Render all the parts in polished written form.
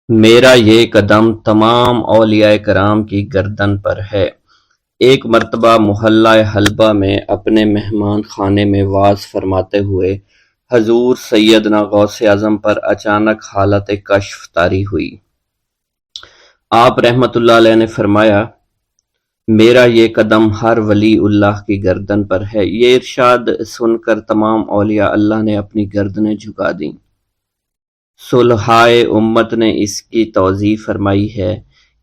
میرا یہ قدم تمام اولیاء کرام کی گردن پر ہے۔ ایک مرتبہ محلہ حلبہ میں اپنے مہمان خانے میں وعظ فرماتے ہوئے حضور سیدنا غوث اعظم پر اچانک حالت کشف طاری ہوئی۔ آپ رحمت اللہ علیہ نے فرمایا، میرا یہ قدم ہر ولی اللہ کی گردن پر ہے۔ یہ ارشاد سن کر تمام اولیاء اللہ نے اپنی گردنیں جھکا دیں۔ صلحائے امت نے اس کی توضیح فرمائی ہے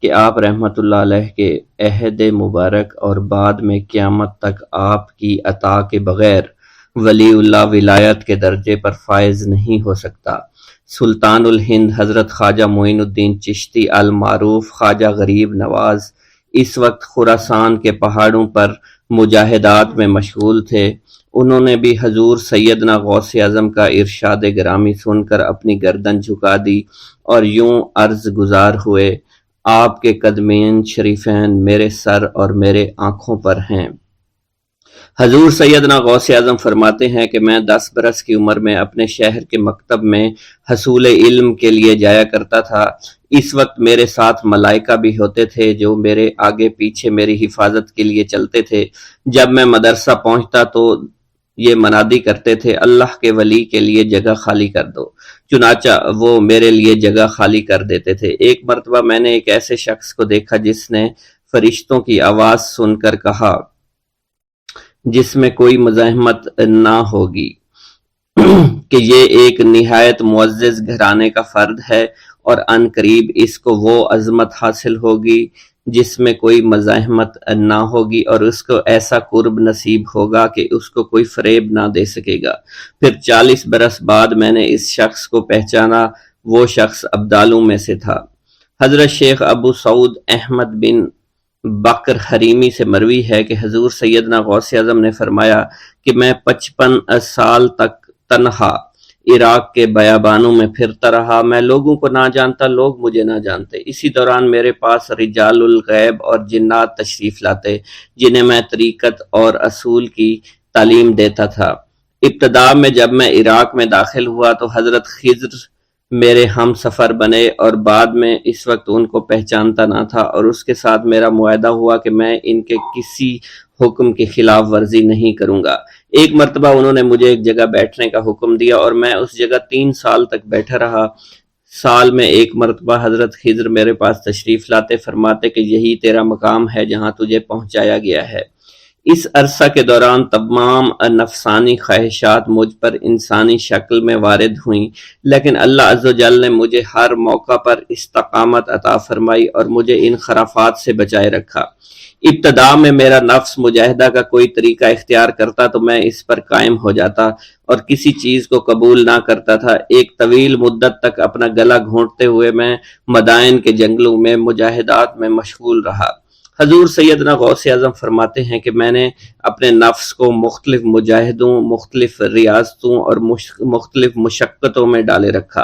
کہ آپ رحمت اللہ علیہ کے عہد مبارک اور بعد میں قیامت تک آپ کی عطا کے بغیر ولی اللہ ولایت کے درجے پر فائز نہیں ہو سکتا۔ سلطان الہند حضرت خواجہ معین الدین چشتی المعروف خواجہ غریب نواز اس وقت خراسان کے پہاڑوں پر مجاہدات میں مشغول تھے۔ انہوں نے بھی حضور سیدنا غوث اعظم کا ارشاد گرامی سن کر اپنی گردن جھکا دی اور یوں عرض گزار ہوئے، آپ کے قدمین شریفین میرے سر اور میرے آنکھوں پر ہیں۔ حضور سیدنا غوث اعظم فرماتے ہیں کہ میں 10 برس کی عمر میں اپنے شہر کے مکتب میں حصول علم کے لیے جایا کرتا تھا۔ اس وقت میرے ساتھ ملائکہ بھی ہوتے تھے جو میرے آگے پیچھے میری حفاظت کے لیے چلتے تھے۔ جب میں مدرسہ پہنچتا تو یہ منادی کرتے تھے، اللہ کے ولی کے لیے جگہ خالی کر دو۔ چنانچہ وہ میرے لیے جگہ خالی کر دیتے تھے۔ ایک مرتبہ میں نے ایک ایسے شخص کو دیکھا جس نے فرشتوں کی آواز سن کر کہا، جس میں کوئی مزاحمت نہ ہوگی، کہ یہ ایک نہایت معزز گھرانے کا فرد ہے اور عن قریب اس کو وہ عظمت حاصل ہوگی جس میں کوئی مزاحمت نہ ہوگی، اور اس کو ایسا قرب نصیب ہوگا کہ اس کو کوئی فریب نہ دے سکے گا۔ پھر 40 برس بعد میں نے اس شخص کو پہچانا۔ وہ شخص ابدالوں میں سے تھا۔ حضرت شیخ ابو سعود احمد بن بکر حریمی سے مروی ہے کہ حضور سیدنا غوث اعظم نے فرمایا کہ میں 55 سال تک تنہا عراق کے بیابانوں میں پھرتا رہا۔ میں لوگوں کو نہ جانتا، لوگ مجھے نہ جانتے۔ اسی دوران میرے پاس رجال الغیب اور جنات تشریف لاتے جنہیں میں طریقت اور اصول کی تعلیم دیتا تھا۔ ابتدا میں جب میں عراق میں داخل ہوا تو حضرت خضر میرے ہم سفر بنے، اور بعد میں اس وقت ان کو پہچانتا نہ تھا، اور اس کے ساتھ میرا معاہدہ ہوا کہ میں ان کے کسی حکم کی خلاف ورزی نہیں کروں گا۔ ایک مرتبہ انہوں نے مجھے ایک جگہ بیٹھنے کا حکم دیا اور میں اس جگہ 3 سال تک بیٹھا رہا۔ سال میں ایک مرتبہ حضرت خضر میرے پاس تشریف لاتے، فرماتے کہ یہی تیرا مقام ہے جہاں تجھے پہنچایا گیا ہے۔ اس عرصہ کے دوران تمام نفسانی خواہشات مجھ پر انسانی شکل میں وارد ہوئیں، لیکن اللہ عز و جل نے مجھے ہر موقع پر استقامت عطا فرمائی اور مجھے ان خرافات سے بچائے رکھا۔ ابتدا میں میرا نفس مجاہدہ کا کوئی طریقہ اختیار کرتا تو میں اس پر قائم ہو جاتا اور کسی چیز کو قبول نہ کرتا تھا۔ ایک طویل مدت تک اپنا گلا گھونٹتے ہوئے میں مدائن کے جنگلوں میں مجاہدات میں مشغول رہا۔ حضور سیدنا غوث اعظم فرماتے ہیں کہ میں نے اپنے نفس کو مختلف مجاہدوں، مختلف ریاضتوں اور مختلف مشقتوں میں ڈالے رکھا۔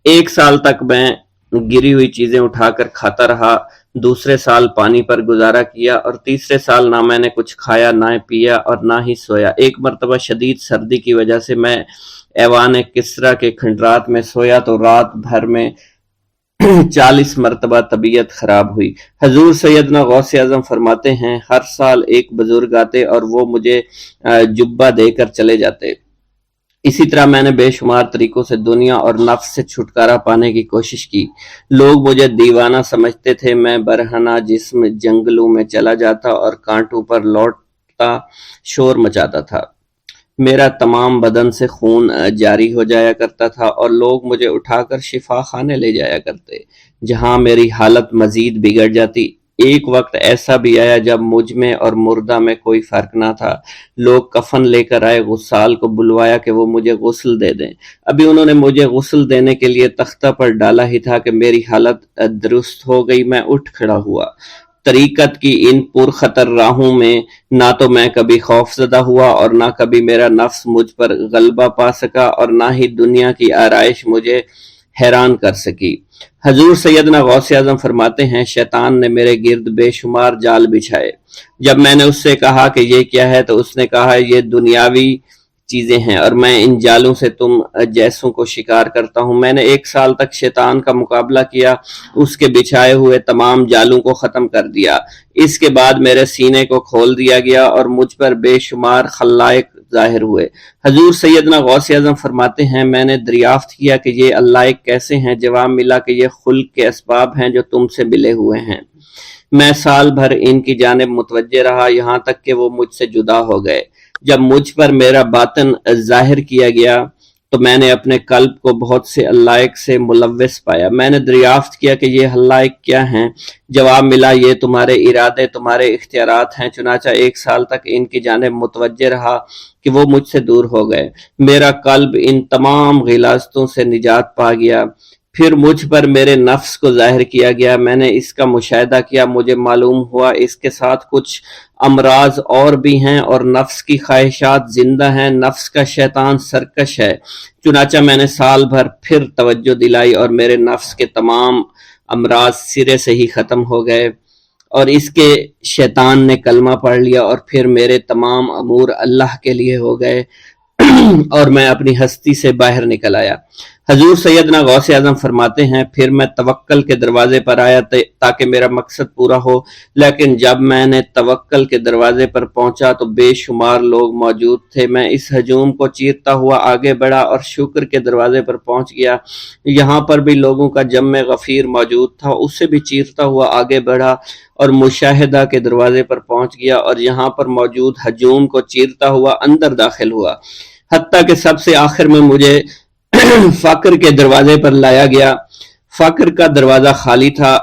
1 سال تک میں گری ہوئی چیزیں اٹھا کر کھاتا رہا، دوسرے سال پانی پر گزارا کیا، اور تیسرے سال نہ میں نے کچھ کھایا، نہ پیا اور نہ ہی سویا۔ ایک مرتبہ شدید سردی کی وجہ سے میں ایوان کسریٰ کے کھنڈرات میں سویا تو رات بھر میں 40 مرتبہ طبیعت خراب ہوئی۔ حضور سیدنا غوث اعظم فرماتے ہیں، ہر سال ایک بزرگ آتے اور وہ مجھے جبہ دے کر چلے جاتے۔ اسی طرح میں نے بے شمار طریقوں سے دنیا اور نفس سے چھٹکارا پانے کی کوشش کی۔ لوگ مجھے دیوانہ سمجھتے تھے۔ میں برہنہ جسم جنگلوں میں چلا جاتا اور کانٹوں پر لوٹتا شور مچاتا تھا۔ میرا تمام بدن سے خون جاری ہو جایا کرتا تھا اور لوگ مجھے اٹھا کر شفا خانے لے جایا کرتے، جہاں میری حالت مزید بگڑ جاتی۔ ایک وقت ایسا بھی آیا جب مجھ میں اور مردہ میں کوئی فرق نہ تھا۔ لوگ کفن لے کر آئے، غسال کو بلوایا کہ وہ مجھے غسل دے دیں۔ ابھی انہوں نے مجھے غسل دینے کے لیے تختہ پر ڈالا ہی تھا کہ میری حالت درست ہو گئی۔ میں اٹھ کھڑا ہوا۔ طریقت کی ان پرخطر راہوں میں نہ تو میں کبھی خوف زدہ ہوا اور نہ کبھی میرا نفس مجھ پر غلبہ پا سکا، اور نہ ہی دنیا کی آرائش مجھے حیران کر سکی۔ حضور سیدنا غوث اعظم فرماتے ہیں، شیطان نے میرے گرد بے شمار جال بچھائے۔ جب میں نے اس سے کہا کہ یہ کیا ہے تو اس نے کہا، یہ دنیاوی چیزیں ہیں اور میں ان جالوں سے تم جیسوں کو شکار کرتا ہوں۔ میں نے 1 سال تک شیطان کا مقابلہ کیا، اس کے بچھائے ہوئے تمام جالوں کو ختم کر دیا۔ اس کے بعد میرے سینے کو کھول دیا گیا اور مجھ پر بے شمار خلائق ظاہر ہوئے۔ حضور سیدنا غوث اعظم فرماتے ہیں میں نے دریافت کیا کہ یہ اللہ کیسے ہیں؟ جواب ملا کہ یہ خلق کے اسباب ہیں جو تم سے ملے ہوئے ہیں۔ میں سال بھر ان کی جانب متوجہ رہا یہاں تک کہ وہ مجھ سے جدا ہو گئے۔ جب مجھ پر میرا باطن ظاہر کیا گیا تو میں نے اپنے قلب کو بہت سے علائق سے ملوث پایا۔ میں نے دریافت کیا کہ یہ علائق کیا ہیں؟ جواب ملا یہ تمہارے ارادے، تمہارے اختیارات ہیں۔ چنانچہ 1 سال تک ان کی جانب متوجہ رہا کہ وہ مجھ سے دور ہو گئے۔ میرا قلب ان تمام غلاظتوں سے نجات پا گیا۔ پھر مجھ پر میرے نفس کو ظاہر کیا گیا، میں نے اس کا مشاہدہ کیا، مجھے معلوم ہوا اس کے ساتھ کچھ امراض اور بھی ہیں اور نفس کی خواہشات زندہ ہیں، نفس کا شیطان سرکش ہے۔ چنانچہ میں نے سال بھر پھر توجہ دلائی اور میرے نفس کے تمام امراض سرے سے ہی ختم ہو گئے اور اس کے شیطان نے کلمہ پڑھ لیا اور پھر میرے تمام امور اللہ کے لیے ہو گئے اور میں اپنی ہستی سے باہر نکل آیا۔ حضور سیدنا غوث اعظم فرماتے ہیں پھر میں توکل کے دروازے پر آیا تاکہ میرا مقصد پورا ہو، لیکن جب میں نے توکل کے دروازے پر پہنچا تو بے شمار لوگ موجود تھے۔ میں اس ہجوم کو چیرتا ہوا آگے بڑھا اور شکر کے دروازے پر پہنچ گیا، یہاں پر بھی لوگوں کا جمع غفیر موجود تھا، اس سے بھی چیرتا ہوا آگے بڑھا اور مشاہدہ کے دروازے پر پہنچ گیا اور یہاں پر موجود ہجوم کو چیرتا ہوا اندر داخل ہوا، حتیٰ کہ سب سے آخر میں مجھے فقر کے دروازے پر لایا گیا۔ فقر کا دروازہ خالی تھا۔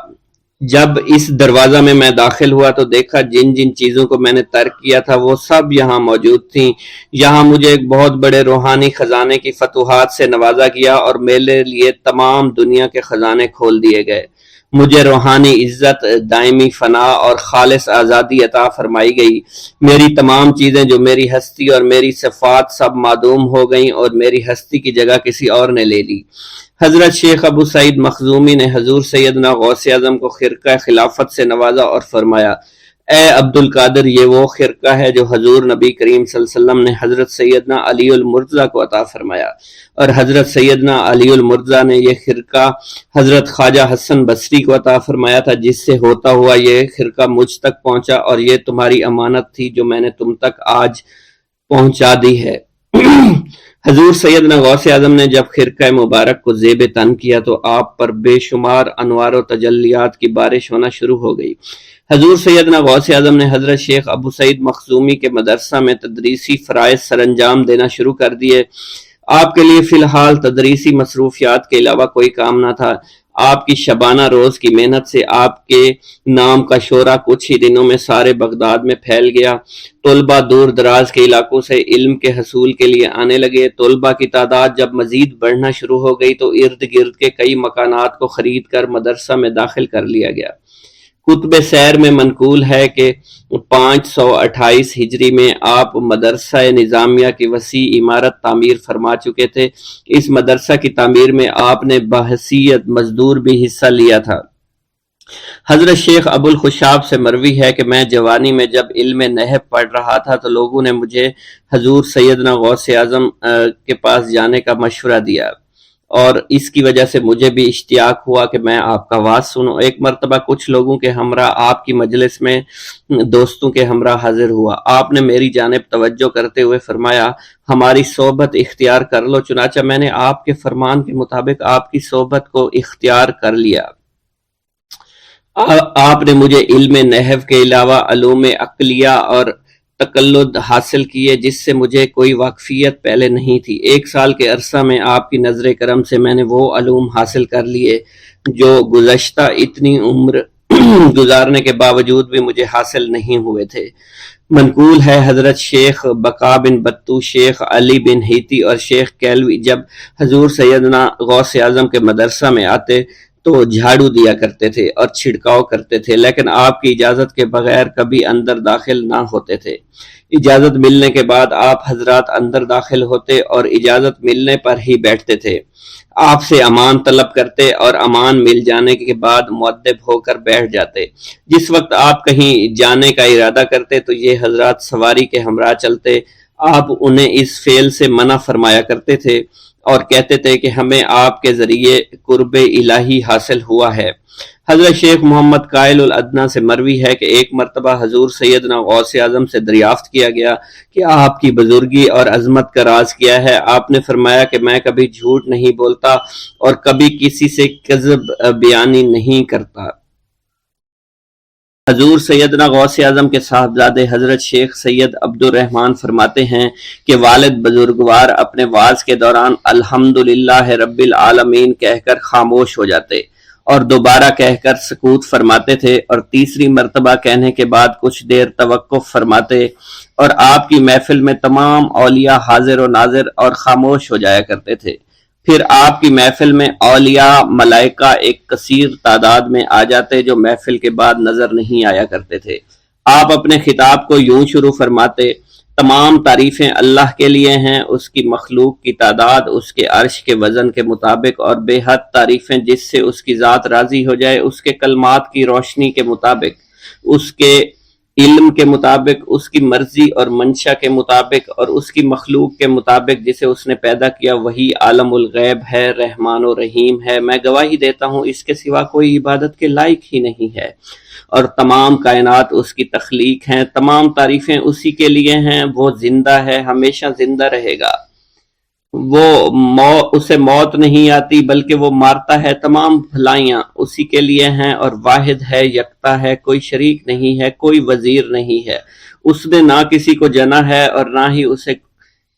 جب اس دروازہ میں داخل ہوا تو دیکھا جن جن چیزوں کو میں نے ترک کیا تھا وہ سب یہاں موجود تھیں۔ یہاں مجھے ایک بہت بڑے روحانی خزانے کی فتوحات سے نوازا گیا اور میرے لیے تمام دنیا کے خزانے کھول دیے گئے۔ مجھے روحانی عزت، دائمی فنا اور خالص آزادی عطا فرمائی گئی۔ میری تمام چیزیں جو میری ہستی اور میری صفات سب معدوم ہو گئیں اور میری ہستی کی جگہ کسی اور نے لے لی۔ حضرت شیخ ابو سعید مخزومی نے حضور سیدنا غوث اعظم کو خرقہ خلافت سے نوازا اور فرمایا اے عبد القادر، یہ وہ خرقہ ہے جو حضور نبی کریم صلی اللہ علیہ وسلم نے حضرت سیدنا علی المرتضیٰ کو عطا فرمایا، اور حضرت سیدنا علی المرتضیٰ نے یہ خرقہ حضرت خواجہ حسن بصری کو عطا فرمایا تھا، جس سے ہوتا ہوا یہ خرقہ مجھ تک پہنچا، اور یہ تمہاری امانت تھی جو میں نے تم تک آج پہنچا دی ہے۔ حضور سیدنا غوث اعظم نے جب خرقہ مبارک کو زیب تن کیا تو آپ پر بے شمار انوار و تجلیات کی بارش ہونا شروع ہو گئی۔ حضور سیدنا غوث اعظم نے حضرت شیخ ابو سعید مخزومی کے مدرسہ میں تدریسی فرائض سر انجام دینا شروع کر دیے۔ آپ کے لیے فی الحال تدریسی مصروفیات کے علاوہ کوئی کام نہ تھا۔ آپ کی شبانہ روز کی محنت سے آپ کے نام کا شعرہ کچھ ہی دنوں میں سارے بغداد میں پھیل گیا۔ طلبہ دور دراز کے علاقوں سے علم کے حصول کے لیے آنے لگے۔ طلبہ کی تعداد جب مزید بڑھنا شروع ہو گئی تو ارد گرد کے کئی مکانات کو خرید کر مدرسہ میں داخل کر لیا گیا۔ کتب سیر میں منقول ہے کہ 528 ہجری میں آپ مدرسہ نظامیہ کی وسیع عمارت تعمیر فرما چکے تھے۔ اس مدرسہ کی تعمیر میں آپ نے بحیثیت مزدور بھی حصہ لیا تھا۔ حضرت شیخ ابو الخشاب سے مروی ہے کہ میں جوانی میں جب علم نحو پڑھ رہا تھا تو لوگوں نے مجھے حضور سیدنا غوث اعظم کے پاس جانے کا مشورہ دیا، اور اس کی وجہ سے مجھے بھی اشتیاق ہوا کہ میں آپ کا واز سنوں۔ ایک مرتبہ کچھ لوگوں کے ہمراہ آپ کی مجلس میں دوستوں کے ہمراہ حاضر ہوا۔ آپ نے میری جانب توجہ کرتے ہوئے فرمایا ہماری صحبت اختیار کر لو۔ چنانچہ میں نے آپ کے فرمان کے مطابق آپ کی صحبت کو اختیار کر لیا۔ آپ نے مجھے علم نحو کے علاوہ علوم عقلیہ اور تقلد حاصل کیے جس سے مجھے کوئی واقفیت پہلے نہیں تھی۔ 1 سال کے عرصہ میں آپ کی نظر کرم سے میں نے وہ علوم حاصل کر لیے جو گزشتہ اتنی عمر گزارنے کے باوجود بھی مجھے حاصل نہیں ہوئے تھے۔ منقول ہے حضرت شیخ بقا بن بطو، شیخ علی بن ہیتی اور شیخ کیلوی جب حضور سیدنا غوث اعظم کے مدرسہ میں آتے تو جھاڑو دیا کرتے تھے اور چھڑکاؤ کرتے تھے، لیکن آپ کی اجازت کے بغیر کبھی اندر داخل نہ ہوتے تھے۔ اجازت ملنے کے بعد آپ حضرات اندر داخل ہوتے اور اجازت ملنے پر ہی بیٹھتے تھے۔ آپ سے امان طلب کرتے اور امان مل جانے کے بعد مؤدب ہو کر بیٹھ جاتے۔ جس وقت آپ کہیں جانے کا ارادہ کرتے تو یہ حضرات سواری کے ہمراہ چلتے۔ آپ انہیں اس فعل سے منع فرمایا کرتے تھے اور کہتے تھے کہ ہمیں آپ کے ذریعے قرب الہی حاصل ہوا ہے۔ حضرت شیخ محمد قائل الادنیٰ سے مروی ہے کہ ایک مرتبہ حضور سیدنا غوث اعظم سے دریافت کیا گیا کہ آپ کی بزرگی اور عظمت کا راز کیا ہے؟ آپ نے فرمایا کہ میں کبھی جھوٹ نہیں بولتا اور کبھی کسی سے کذب بیانی نہیں کرتا۔ حضور سیدنا غوث اعظم کے صاحبزادے حضرت شیخ سید عبد الرحمن فرماتے ہیں کہ والد بزرگوار اپنے وعظ کے دوران الحمدللہ رب العالمین کہہ کر خاموش ہو جاتے اور دوبارہ کہہ کر سکوت فرماتے تھے اور تیسری مرتبہ کہنے کے بعد کچھ دیر توقف فرماتے، اور آپ کی محفل میں تمام اولیاء حاضر و ناظر اور خاموش ہو جایا کرتے تھے۔ پھر آپ کی محفل میں اولیاء ملائکہ ایک کثیر تعداد میں آ جاتے جو محفل کے بعد نظر نہیں آیا کرتے تھے۔ آپ اپنے خطاب کو یوں شروع فرماتے: تمام تعریفیں اللہ کے لیے ہیں، اس کی مخلوق کی تعداد اس کے عرش کے وزن کے مطابق، اور بے حد تعریفیں جس سے اس کی ذات راضی ہو جائے، اس کے کلمات کی روشنی کے مطابق، اس کے علم کے مطابق، اس کی مرضی اور منشا کے مطابق، اور اس کی مخلوق کے مطابق جسے اس نے پیدا کیا۔ وہی عالم الغیب ہے، رحمان و رحیم ہے۔ میں گواہی دیتا ہوں اس کے سوا کوئی عبادت کے لائق ہی نہیں ہے، اور تمام کائنات اس کی تخلیق ہیں۔ تمام تعریفیں اسی کے لیے ہیں۔ وہ زندہ ہے، ہمیشہ زندہ رہے گا۔ اسے موت نہیں آتی بلکہ وہ مارتا ہے۔ تمام بھلائیاں اسی کے لیے ہیں اور واحد ہے، یکتا ہے، کوئی شریک نہیں ہے، کوئی وزیر نہیں ہے۔ اس نے نہ کسی کو جنا ہے اور نہ ہی اسے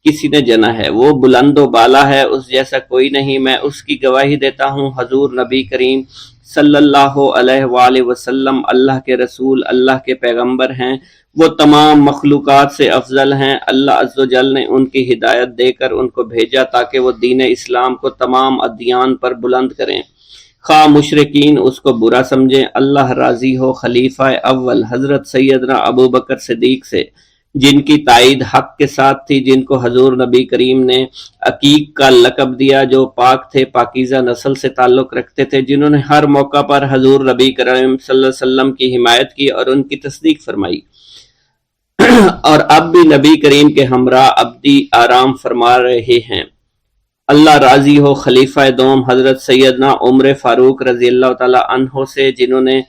کسی نے جنا ہے۔ وہ بلند و بالا ہے، اس جیسا کوئی نہیں۔ میں اس کی گواہی دیتا ہوں حضور نبی کریم صلی اللہ علیہ وآلہ وسلم اللہ کے رسول، اللہ کے پیغمبر ہیں۔ وہ تمام مخلوقات سے افضل ہیں۔ اللہ عز و جل نے ان کی ہدایت دے کر ان کو بھیجا تاکہ وہ دین اسلام کو تمام ادیان پر بلند کریں، خواہ مشرکین اس کو برا سمجھیں۔ اللہ راضی ہو خلیفہ اول حضرت سیدنا ابو بکر صدیق سے، جن کی تائید حق کے ساتھ تھی، جن کو حضور نبی کریم نے عقیق کا لقب دیا، جو پاک تھے، پاکیزہ نسل سے تعلق رکھتے تھے، جنہوں نے ہر موقع پر حضور نبی کریم صلی اللہ علیہ وسلم کی حمایت کی اور ان کی تصدیق فرمائی، اور اب بھی نبی کریم کے ہمراہ ابدی آرام فرما رہے ہیں۔ اللہ راضی ہو خلیفہ دوم حضرت سیدنا عمر فاروق رضی اللہ تعالی عنہ سے، جنہوں نے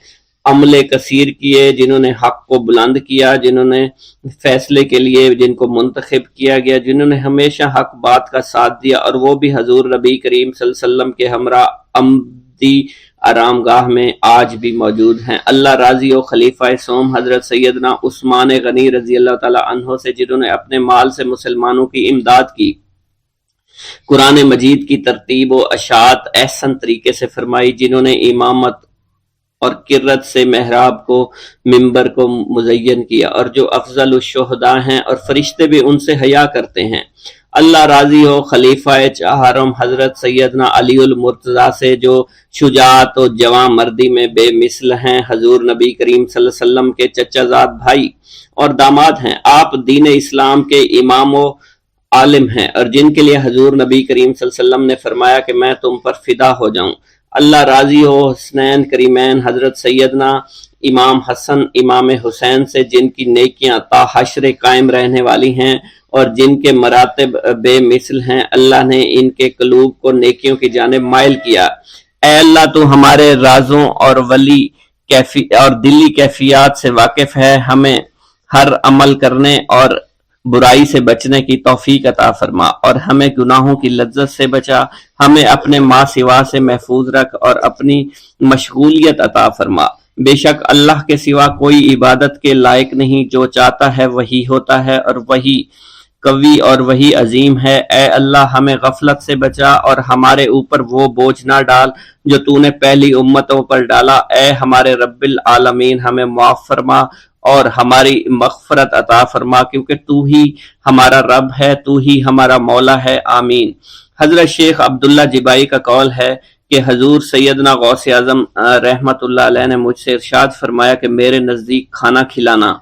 عمل کثیر کیے، جنہوں نے حق کو بلند کیا، جنہوں نے فیصلے کے لیے جن کو منتخب کیا گیا، جنہوں نے ہمیشہ حق بات کا ساتھ دیا، اور وہ بھی حضور نبی کریم صلی اللہ علیہ وسلم کے ہمراہ ابدی آرام گاہ میں آج بھی موجود ہیں۔ اللہ راضی و خلیفہ سوم حضرت سیدنا عثمان غنی رضی اللہ تعالی عنہ سے، جنہوں نے اپنے مال سے مسلمانوں کی امداد کی، قرآن مجید کی ترتیب و اشاعت احسن طریقے سے فرمائی، جنہوں نے امامت اور قرت سے محراب کو، منبر کو مزین کیا، اور جو افضل الشہداء ہیں اور فرشتے بھی ان سے حیا کرتے ہیں۔ اللہ راضی ہو خلیفہ چہارم حضرت سیدنا علی المرتضیٰ سے، جو شجاعت و جواں مردی میں بے مثل ہیں، حضور نبی کریم صلی اللہ علیہ وسلم کے چچا زاد بھائی اور داماد ہیں۔ آپ دین اسلام کے امام و عالم ہیں، اور جن کے لیے حضور نبی کریم صلی اللہ علیہ وسلم نے فرمایا کہ میں تم پر فدا ہو جاؤں۔ اللہ راضی ہو حسنین کریمین حضرت سیدنا امام حسن امام حسین سے، جن کی نیکیاں تا حشر قائم رہنے والی ہیں اور جن کے مراتب بے مثل ہیں۔ اللہ نے ان کے قلوب کو نیکیوں کی جانب مائل کیا۔ اے اللہ، تو ہمارے رازوں اور دلی کیفیات سے واقف ہے، ہمیں ہر عمل کرنے اور برائی سے بچنے کی توفیق عطا فرما، اور ہمیں گناہوں کی لذت سے بچا، ہمیں اپنے ما سوا سے محفوظ رکھ اور اپنی مشغولیت عطا فرما۔ بے شک اللہ کے سوا کوئی عبادت کے لائق نہیں، جو چاہتا ہے وہی ہوتا ہے، اور وہی قوی اور وہی عظیم ہے۔ اے اللہ، ہمیں غفلت سے بچا اور ہمارے اوپر وہ بوجھ نہ ڈال جو تو نے پہلی امتوں پر ڈالا۔ اے ہمارے رب العالمین، ہمیں معاف فرما اور ہماری مغفرت عطا فرما، کیونکہ تو ہی ہمارا رب ہے، تو ہی ہمارا مولا ہے، آمین۔ حضرت شیخ عبداللہ جبائی کا قول ہے کہ حضور سیدنا غوث اعظم رحمت اللہ علیہ نے مجھ سے ارشاد فرمایا کہ میرے نزدیک کھانا کھلانا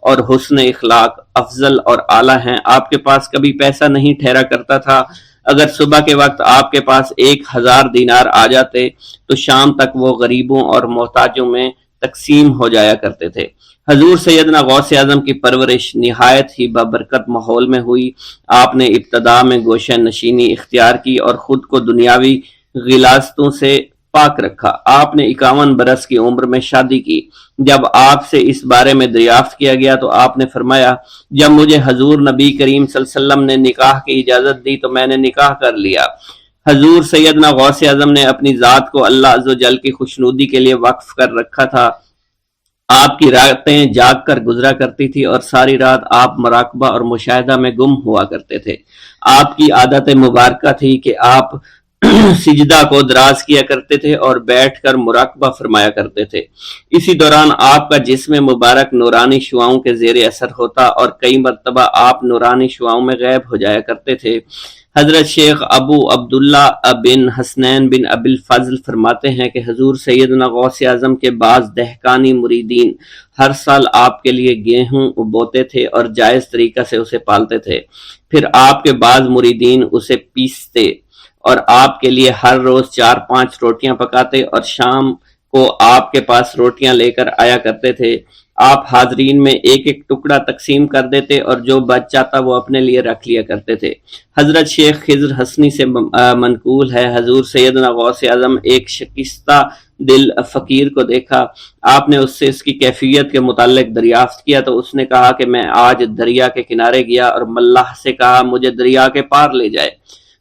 اور حسن اخلاق افضل اور اعلیٰ ہیں۔ آپ کے پاس کبھی پیسہ نہیں ٹھہرا کرتا تھا، اگر صبح کے وقت آپ کے پاس 1000 دینار آ جاتے تو شام تک وہ غریبوں اور محتاجوں میں تقسیم ہو جایا کرتے تھے۔ حضور سیدنا غوث اعظم کی پرورش نہایت ہی بابرکت ماحول میں ہوئی۔ آپ نے ابتدا میں گوشہ نشینی اختیار کی اور خود کو دنیاوی غلاظتوں سے پاک رکھا۔ آپ نے 51 برس کی عمر میں شادی کی۔ جب آپ سے اس بارے میں دریافت کیا گیا تو آپ نے فرمایا، جب مجھے حضور نبی کریم صلی اللہ علیہ وسلم نے نکاح کی اجازت دی تو میں نے نکاح کر لیا۔ حضور سیدنا غوث اعظم نے اپنی ذات کو اللہ عز و جل کی خوشنودی کے لیے وقف کر رکھا تھا۔ آپ کی راتیں جاگ کر گزرا کرتی تھی اور ساری رات آپ مراقبہ اور مشاہدہ میں گم ہوا کرتے تھے۔ آپ کی عادت مبارکہ تھی کہ آپ سجدہ کو دراز کیا کرتے تھے اور بیٹھ کر مراقبہ فرمایا کرتے تھے۔ اسی دوران آپ کا جسم مبارک نورانی شعاؤں کے زیر اثر ہوتا اور کئی مرتبہ آپ نورانی شعاؤں میں غائب ہو جایا کرتے تھے۔ حضرت شیخ ابو عبداللہ بن حسنین بن ابی الفضل فرماتے ہیں کہ حضور سیدنا غوث اعظم کے بعض دہقانی مریدین ہر سال آپ کے لیے گیہوں بوتے تھے اور جائز طریقہ سے اسے پالتے تھے۔ پھر آپ کے بعض مریدین اسے پیستے اور آپ کے لیے ہر روز 4-5 روٹیاں پکاتے اور شام کو آپ کے پاس روٹیاں لے کر آیا کرتے تھے۔ آپ حاضرین میں ایک ایک ٹکڑا تقسیم کر دیتے اور جو بچ جاتا وہ اپنے لیے رکھ لیا کرتے تھے۔ حضرت شیخ خضر حسنی سے منقول ہے، حضور سیدنا غوث اعظم ایک شکستہ دل فقیر کو دیکھا۔ آپ نے اس سے اس کی کیفیت کے متعلق دریافت کیا تو اس نے کہا کہ میں آج دریا کے کنارے گیا اور ملاح سے کہا مجھے دریا کے پار لے جائے۔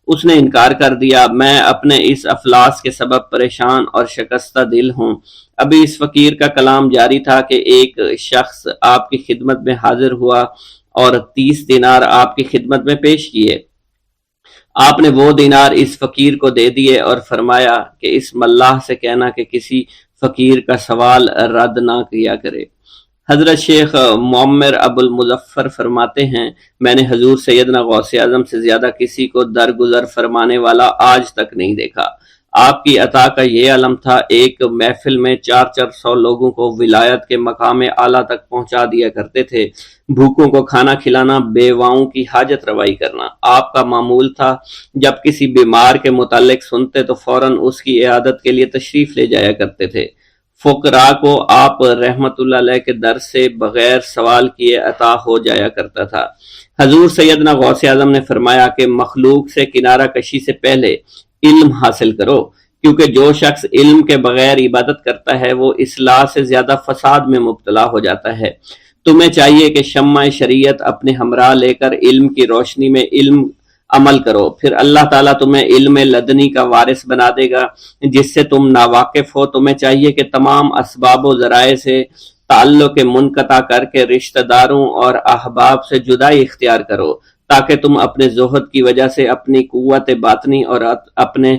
اس نے انکار کر دیا۔ میں اپنے اس افلاس کے سبب پریشان اور شکستہ دل ہوں۔ ابھی اس فقیر کا کلام جاری تھا کہ ایک شخص آپ کی خدمت میں حاضر ہوا اور 30 دینار آپ کی خدمت میں پیش کیے۔ آپ نے وہ دینار اس فقیر کو دے دیے اور فرمایا کہ اس ملاح سے کہنا کہ کسی فقیر کا سوال رد نہ کیا کرے۔ حضرت شیخ معمر ابو المظفر فرماتے ہیں، میں نے حضور سیدنا غوث اعظم سے زیادہ کسی کو درگزر فرمانے والا آج تک نہیں دیکھا۔ آپ کی عطا کا یہ علم تھا، ایک محفل میں 400 لوگوں کو ولایت کے مقام اعلیٰ تک پہنچا دیا کرتے تھے۔ بھوکوں کو کھانا کھلانا، بیواؤں کی حاجت روائی کرنا آپ کا معمول تھا۔ جب کسی بیمار کے متعلق سنتے تو فوراً اس کی عیادت کے لیے تشریف لے جایا کرتے تھے۔ فقراء کو آپ رحمت اللہ علیہ کے در سے بغیر سوال کیے عطا ہو جایا کرتا تھا۔ حضور سیدنا غوث اعظم نے فرمایا کہ مخلوق سے کنارہ کشی سے پہلے علم حاصل کرو، کیونکہ جو شخص علم کے بغیر عبادت کرتا ہے وہ اصلاح سے زیادہ فساد میں مبتلا ہو جاتا ہے۔ تمہیں چاہیے کہ شمع شریعت اپنے ہمراہ لے کر علم کی روشنی میں علم عمل کرو، پھر اللہ تعالیٰ تمہیں علم لدنی کا وارث بنا دے گا جس سے تم ناواقف ہو۔ تمہیں چاہیے کہ تمام اسباب و ذرائع سے تعلق منقطع کر کے رشتہ داروں اور احباب سے جدائی اختیار کرو، تاکہ تم اپنے زہد کی وجہ سے اپنی قوت باطنی اور اپنے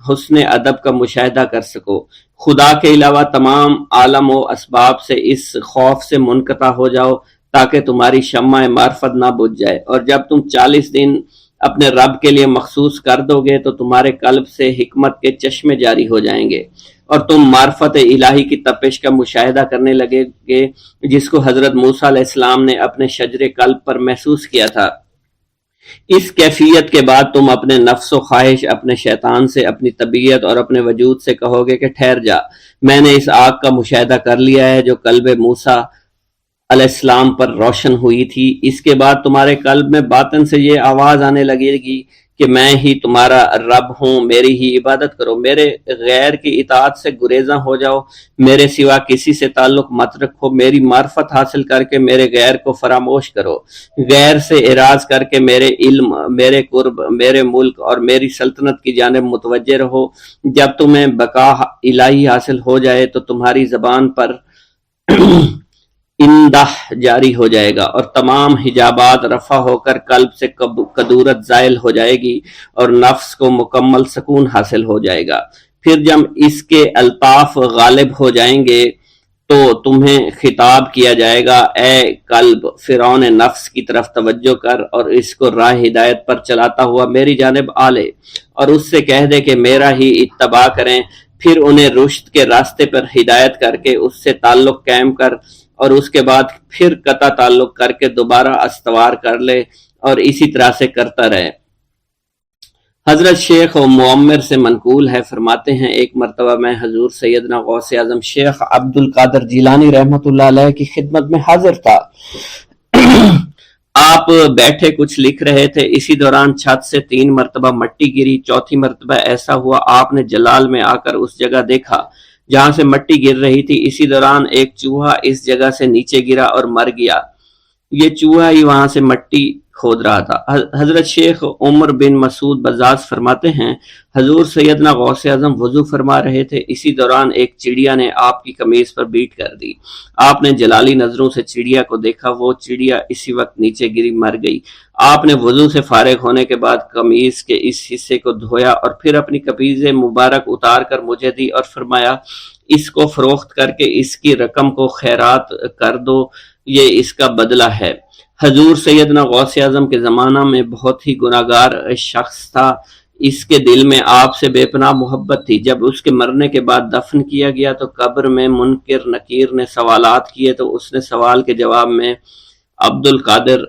حسن ادب کا مشاہدہ کر سکو۔ خدا کے علاوہ تمام عالم و اسباب سے اس خوف سے منقطع ہو جاؤ تاکہ تمہاری شمع معرفت نہ بجھ جائے، اور جب تم 40 دن اپنے رب کے لیے مخصوص کر دو گے تو تمہارے قلب سے حکمت کے چشمے جاری ہو جائیں گے اور تم معرفت الہی کی تپش کا مشاہدہ کرنے لگے گے جس کو حضرت موسیٰ علیہ السلام نے اپنے شجر قلب پر محسوس کیا تھا۔ اس کیفیت کے بعد تم اپنے نفس و خواہش، اپنے شیطان سے، اپنی طبیعت اور اپنے وجود سے کہو گے کہ ٹھہر جا، میں نے اس آگ کا مشاہدہ کر لیا ہے جو قلب موسیٰ علیہ السلام پر روشن ہوئی تھی۔ اس کے بعد تمہارے قلب میں باطن سے یہ آواز آنے لگے گی کہ میں ہی تمہارا رب ہوں، میری ہی عبادت کرو، میرے غیر کی اطاعت سے گریزاں ہو جاؤ، میرے سوا کسی سے تعلق مت رکھو، میری معرفت حاصل کر کے میرے غیر کو فراموش کرو، غیر سے اعراض کر کے میرے علم، میرے قرب، میرے ملک اور میری سلطنت کی جانب متوجہ رہو۔ جب تمہیں بقا الہی حاصل ہو جائے تو تمہاری زبان پر اندہ جاری ہو جائے گا اور تمام حجابات رفع ہو کر قلب سے کدورت زائل ہو جائے گی اور نفس کو مکمل سکون حاصل ہو جائے گا۔ پھر جب اس کے الطاف غالب ہو جائیں گے تو تمہیں خطاب کیا جائے گا، اے قلب، فرعون نفس کی طرف توجہ کر اور اس کو راہ ہدایت پر چلاتا ہوا میری جانب آ لے اور اس سے کہہ دے کہ میرا ہی اتباع کریں، پھر انہیں رشد کے راستے پر ہدایت کر کے اس سے تعلق قائم کر اور اس کے بعد پھر قطع تعلق کر کے دوبارہ استوار کر لے اور اسی طرح سے کرتا رہے۔ حضرت شیخ و معمر سے منقول ہے، فرماتے ہیں ایک مرتبہ میں حضور سیدنا غوث اعظم شیخ عبد القادر جیلانی رحمۃ اللہ علیہ کی خدمت میں حاضر تھا۔ آپ بیٹھے کچھ لکھ رہے تھے، اسی دوران چھت سے 3 مرتبہ مٹی گری، چوتھی مرتبہ ایسا ہوا آپ نے جلال میں آ کر اس جگہ دیکھا جہاں سے مٹی گر رہی تھی، اسی دوران ایک چوہا اس جگہ سے نیچے گرا اور مر گیا، یہ چوہا ہی وہاں سے مٹی کھود رہا تھا۔ حضرت شیخ عمر بن مسعود بزاز فرماتے ہیں حضور سیدنا غوث اعظم وضو فرما رہے تھے، اسی دوران ایک چڑیا نے آپ کی قمیض پر بیٹ کر دی، آپ نے جلالی نظروں سے چڑیا کو دیکھا، وہ چڑیا اسی وقت نیچے گری مر گئی۔ آپ نے وضو سے فارغ ہونے کے بعد قمیض کے اس حصے کو دھویا اور پھر اپنی قمیض مبارک اتار کر مجھے دی اور فرمایا اس کو فروخت کر کے اس کی رقم کو خیرات کر دو، یہ اس کا بدلہ ہے۔ حضور سیدنا غوث اعظم کے زمانہ میں بہت ہی گناہگار شخص تھا، اس کے دل میں آپ سے بے پناہ محبت تھی۔ جب اس کے مرنے کے بعد دفن کیا گیا تو قبر میں منکر نکیر نے سوالات کیے تو اس نے سوال کے جواب میں عبد القادر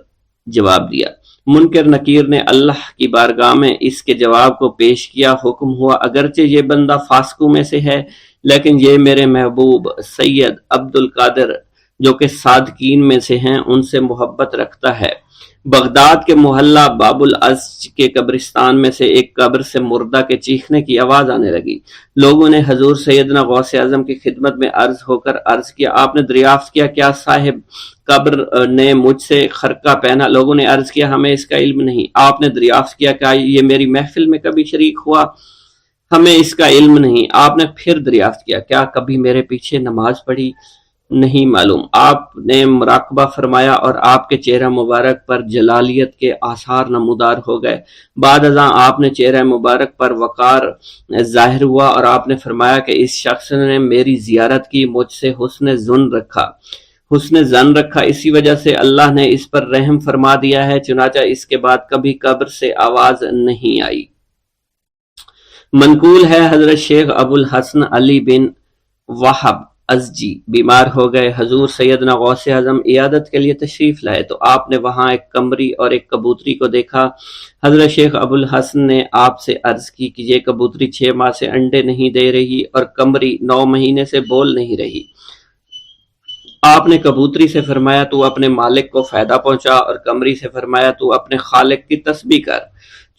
جواب دیا۔ منکر نکیر نے اللہ کی بارگاہ میں اس کے جواب کو پیش کیا، حکم ہوا اگرچہ یہ بندہ فاسقوں میں سے ہے لیکن یہ میرے محبوب سید عبد القادر جو کہ صادقین میں سے ہیں ان سے محبت رکھتا ہے۔ بغداد کے محلہ باب العز کے قبرستان میں سے ایک قبر سے مردہ کے چیخنے کی آواز آنے لگی۔ لوگوں نے حضور سیدنا غوث اعظم کی خدمت میں عرض ہو کر عرض کیا، آپ نے دریافت کیا کیا صاحب قبر نے مجھ سے خرقہ پہنا؟ لوگوں نے عرض کیا ہمیں اس کا علم نہیں۔ آپ نے دریافت کیا کیا یہ میری محفل میں کبھی شریک ہوا؟ ہمیں اس کا علم نہیں۔ آپ نے پھر دریافت کیا کیا کبھی میرے پیچھے نماز پڑھی؟ نہیں معلوم۔ آپ نے مراقبہ فرمایا اور آپ کے چہرہ مبارک پر جلالیت کے آثار نمودار ہو گئے۔ بعد ازاں آپ نے چہرہ مبارک پر وقار ظاہر ہوا اور آپ نے فرمایا کہ اس شخص نے میری زیارت کی، مجھ سے حسن ظن رکھا، اسی وجہ سے اللہ نے اس پر رحم فرما دیا ہے، چنانچہ اس کے بعد کبھی قبر سے آواز نہیں آئی۔ منقول ہے حضرت شیخ ابو الحسن علی بن وہب ازجی بیمار ہو گئے، حضور سیدنا غوث اعظم عیادت کے لیے تشریف لائے تو آپ نے وہاں ایک قمری اور ایک کبوتری کو دیکھا۔ حضرت شیخ ابو الحسن نے آپ سے عرض کی کہ یہ کبوتری 6 ماہ سے انڈے نہیں دے رہی اور قمری 9 مہینے سے بول نہیں رہی۔ آپ نے کبوتری سے فرمایا تو اپنے مالک کو فائدہ پہنچا اور قمری سے فرمایا تو اپنے خالق کی تسبیح کر۔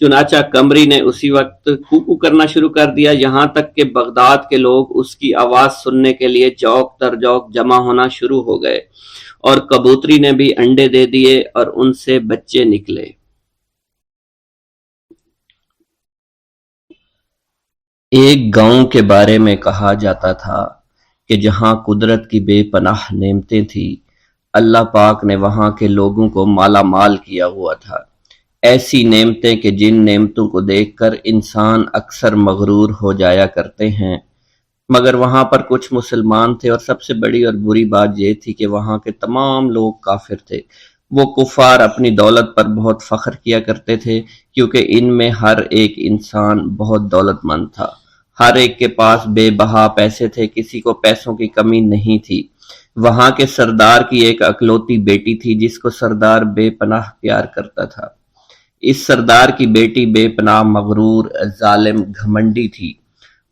چنانچہ قمری نے اسی وقت کوکو کرنا شروع کر دیا، یہاں تک کہ بغداد کے لوگ اس کی آواز سننے کے لیے جوق در جوق جمع ہونا شروع ہو گئے اور کبوتری نے بھی انڈے دے دیے اور ان سے بچے نکلے۔ ایک گاؤں کے بارے میں کہا جاتا تھا کہ جہاں قدرت کی بے پناہ نعمتیں تھیں، اللہ پاک نے وہاں کے لوگوں کو مالا مال کیا ہوا تھا، ایسی نعمتیں کہ جن نعمتوں کو دیکھ کر انسان اکثر مغرور ہو جایا کرتے ہیں، مگر وہاں پر کچھ مسلمان تھے اور سب سے بڑی اور بری بات یہ تھی کہ وہاں کے تمام لوگ کافر تھے۔ وہ کفار اپنی دولت پر بہت فخر کیا کرتے تھے کیونکہ ان میں ہر ایک انسان بہت دولت مند تھا، ہر ایک کے پاس بے بہا پیسے تھے، کسی کو پیسوں کی کمی نہیں تھی۔ وہاں کے سردار کی ایک اکلوتی بیٹی تھی جس کو سردار بے پناہ پیار کرتا تھا۔ اس سردار کی بیٹی بے پناہ مغرور، ظالم، گھمنڈی تھی۔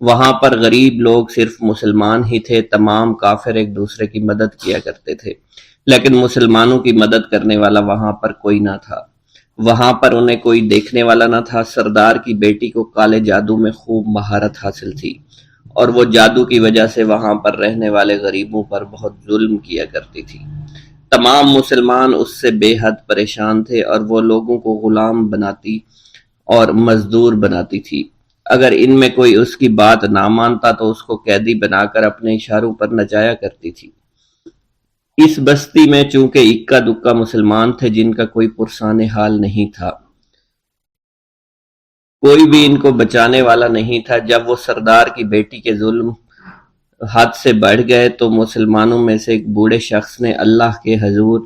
وہاں پر غریب لوگ صرف مسلمان ہی تھے، تمام کافر ایک دوسرے کی مدد کیا کرتے تھے، لیکن مسلمانوں کی مدد کرنے والا وہاں پر کوئی نہ تھا۔ وہاں پر انہیں کوئی دیکھنے والا نہ تھا۔ سردار کی بیٹی کو کالے جادو میں خوب مہارت حاصل تھی اور وہ جادو کی وجہ سے وہاں پر رہنے والے غریبوں پر بہت ظلم کیا کرتی تھی۔ تمام مسلمان اس سے بے حد پریشان تھے اور وہ لوگوں کو غلام بناتی اور مزدور بناتی تھی۔ اگر ان میں کوئی اس کی بات نہ مانتا تو اس کو قیدی بنا کر اپنے اشاروں پر نچایا کرتی تھی۔ اس بستی میں چونکہ اکا دکا مسلمان تھے جن کا کوئی پرسان حال نہیں تھا، کوئی بھی ان کو بچانے والا نہیں تھا۔ جب وہ سردار کی بیٹی کے ظلم حد سے بڑھ گئے تو مسلمانوں میں سے ایک بوڑھے شخص نے اللہ کے حضور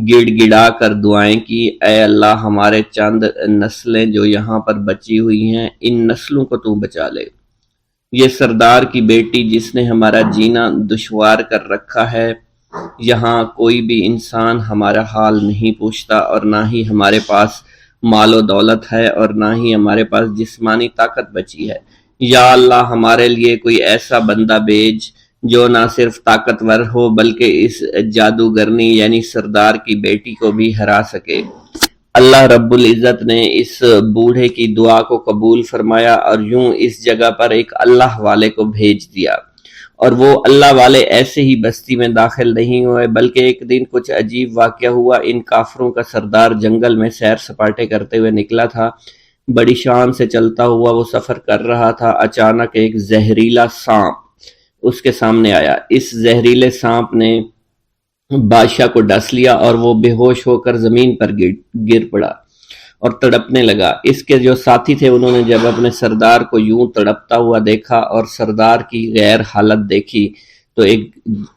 گڑ گڑا کر دعائیں کی، اے اللہ ہمارے چند نسلیں جو یہاں پر بچی ہوئی ہیں ان نسلوں کو تو بچا لے۔ یہ سردار کی بیٹی جس نے ہمارا جینا دشوار کر رکھا ہے، یہاں کوئی بھی انسان ہمارا حال نہیں پوچھتا اور نہ ہی ہمارے پاس مال و دولت ہے اور نہ ہی ہمارے پاس جسمانی طاقت بچی ہے۔ یا اللہ ہمارے لیے کوئی ایسا بندہ بھیج جو نہ صرف طاقتور ہو بلکہ اس جادوگرنی یعنی سردار کی بیٹی کو بھی ہرا سکے۔ اللہ رب العزت نے اس بوڑھے کی دعا کو قبول فرمایا اور یوں اس جگہ پر ایک اللہ والے کو بھیج دیا، اور وہ اللہ والے ایسے ہی بستی میں داخل نہیں ہوئے بلکہ ایک دن کچھ عجیب واقعہ ہوا۔ ان کافروں کا سردار جنگل میں سیر سپاٹے کرتے ہوئے نکلا تھا، بڑی شان سے چلتا ہوا وہ سفر کر رہا تھا۔ اچانک ایک زہریلا سانپ اس کے سامنے آیا۔ اس زہریلے سانپ نے بادشاہ کو ڈس لیا اور وہ بے ہوش ہو کر زمین پر گر پڑا اور تڑپنے لگا۔ اس کے جو ساتھی تھے انہوں نے جب اپنے سردار کو یوں تڑپتا ہوا دیکھا اور سردار کی غیر حالت دیکھی تو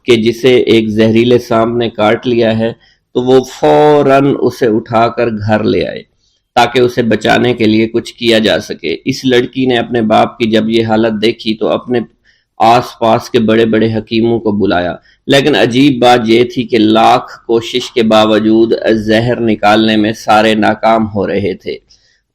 کہ جسے ایک زہریلے سانپ نے کاٹ لیا ہے، تو وہ فوراً اسے اٹھا کر گھر لے آئے تاکہ اسے بچانے کے لیے کچھ کیا جا سکے۔ اس لڑکی نے اپنے باپ کی جب یہ حالت دیکھی تو اپنے آس پاس کے بڑے بڑے حکیموں کو بلایا، لیکن عجیب بات یہ تھی کہ لاکھ کوشش کے باوجود زہر نکالنے میں سارے ناکام ہو رہے تھے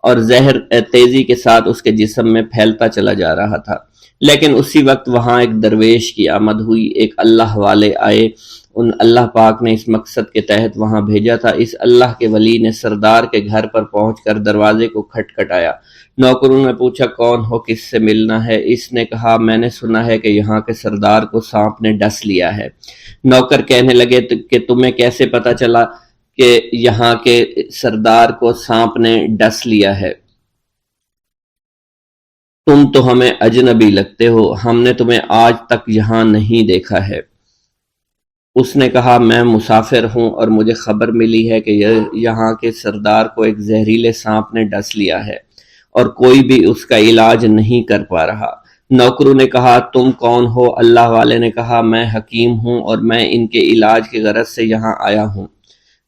اور زہر تیزی کے ساتھ اس کے جسم میں پھیلتا چلا جا رہا تھا۔ لیکن اسی وقت وہاں ایک درویش کی آمد ہوئی، ایک اللہ والے آئے، ان اللہ پاک نے اس مقصد کے تحت وہاں بھیجا تھا۔ اس اللہ کے ولی نے سردار کے گھر پر پہنچ کر دروازے کو کھٹکھٹایا۔ نوکروں نے پوچھا کون ہو، کس سے ملنا ہے؟ اس نے کہا میں نے سنا ہے کہ یہاں کے سردار کو سانپ نے ڈس لیا ہے۔ نوکر کہنے لگے کہ تمہیں کیسے پتا چلا کہ یہاں کے سردار کو سانپ نے ڈس لیا ہے؟ تم تو ہمیں اجنبی لگتے ہو، ہم نے تمہیں آج تک یہاں نہیں دیکھا ہے۔ اس نے کہا میں مسافر ہوں اور مجھے خبر ملی ہے کہ یہاں کے سردار کو ایک زہریلے سانپ نے ڈس لیا ہے اور کوئی بھی اس کا علاج نہیں کر پا رہا۔ نوکروں نے کہا تم کون ہو؟ اللہ والے نے کہا میں حکیم ہوں اور میں ان کے علاج کی غرض سے یہاں آیا ہوں۔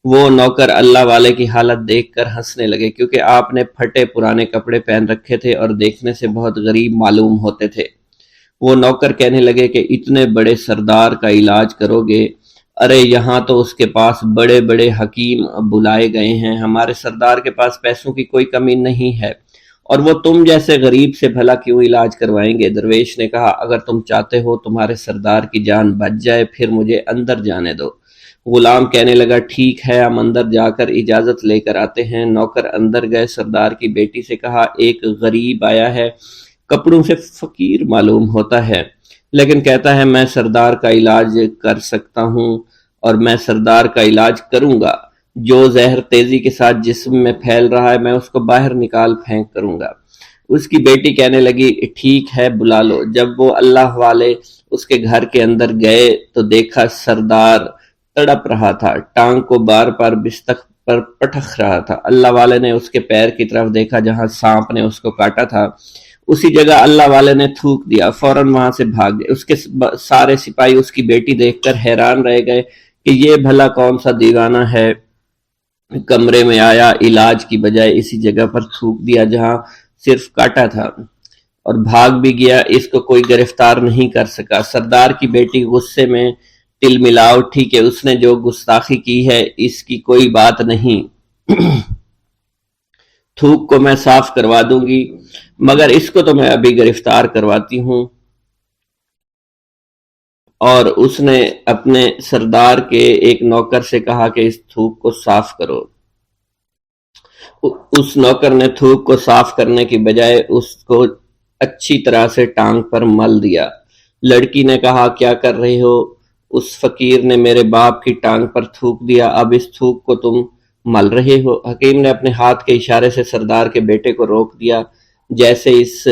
وہ نوکر اللہ والے کی حالت دیکھ کر ہنسنے لگے کیونکہ آپ نے پھٹے پرانے کپڑے پہن رکھے تھے اور دیکھنے سے بہت غریب معلوم ہوتے تھے۔ وہ نوکر کہنے لگے کہ اتنے بڑے سردار کا علاج کرو گے؟ ارے یہاں تو اس کے پاس بڑے بڑے حکیم بلائے گئے ہیں، ہمارے سردار کے پاس پیسوں کی کوئی کمی نہیں ہے، اور وہ تم جیسے غریب سے بھلا کیوں علاج کروائیں گے؟ درویش نے کہا اگر تم چاہتے ہو تمہارے سردار کی جان بچ جائے پھر مجھے اندر جانے دو۔ غلام کہنے لگا ٹھیک ہے ہم اندر جا کر اجازت لے کر آتے ہیں۔ نوکر اندر گئے، سردار کی بیٹی سے کہا ایک غریب آیا ہے، کپڑوں سے فقیر معلوم ہوتا ہے لیکن کہتا ہے میں سردار کا علاج کر سکتا ہوں اور میں سردار کا علاج کروں گا۔ جو زہر تیزی کے ساتھ جسم میں پھیل رہا ہے میں اس کو باہر نکال پھینک کروں گا۔ اس کی بیٹی کہنے لگی ٹھیک ہے بلا لو۔ جب وہ اللہ والے اس کے گھر کے اندر گئے تو دیکھا سردار تڑپ رہا تھا، ٹانگ کو بار بار بستر پر پٹخ رہا تھا۔ اللہ والے نے اس کے پیر کی طرف دیکھا جہاں سانپ نے اس کو کاٹا تھا، اسی جگہ اللہ والے نے تھوک دیا، فوراً وہاں سے بھاگ گئے۔ اس کے سارے سپاہی اس کی بیٹی دیکھ کر حیران رہ گئے کہ یہ بھلا کون سا دیوانہ ہے، کمرے میں آیا، علاج کی بجائے اسی جگہ پر تھوک دیا جہاں صرف کاٹا تھا، اور بھاگ بھی گیا، اس کو کوئی گرفتار نہیں کر سکا۔ سردار کی بیٹی غصے میں تل ملا اٹھی کہ اس نے جو گستاخی کی ہے اس کی کوئی بات نہیں، تھوک کو میں صاف کروا دوں گی، مگر اس کو تو میں ابھی گرفتار کرواتی ہوں۔ اور اس نے اپنے سردار کے ایک نوکر سے کہا کہ اس تھوک کو صاف کرو۔ اس نوکر نے تھوک کو صاف کرنے کی بجائے اس کو اچھی طرح سے ٹانگ پر مل دیا۔ لڑکی نے کہا کیا کر رہے ہو؟ اس فقیر نے میرے باپ کی ٹانگ پر تھوک دیا، اب اس تھوک کو تم مل رہے ہو؟ حکیم نے اپنے ہاتھ کے اشارے سے سردار کے بیٹے کو روک دیا۔ جیسے اس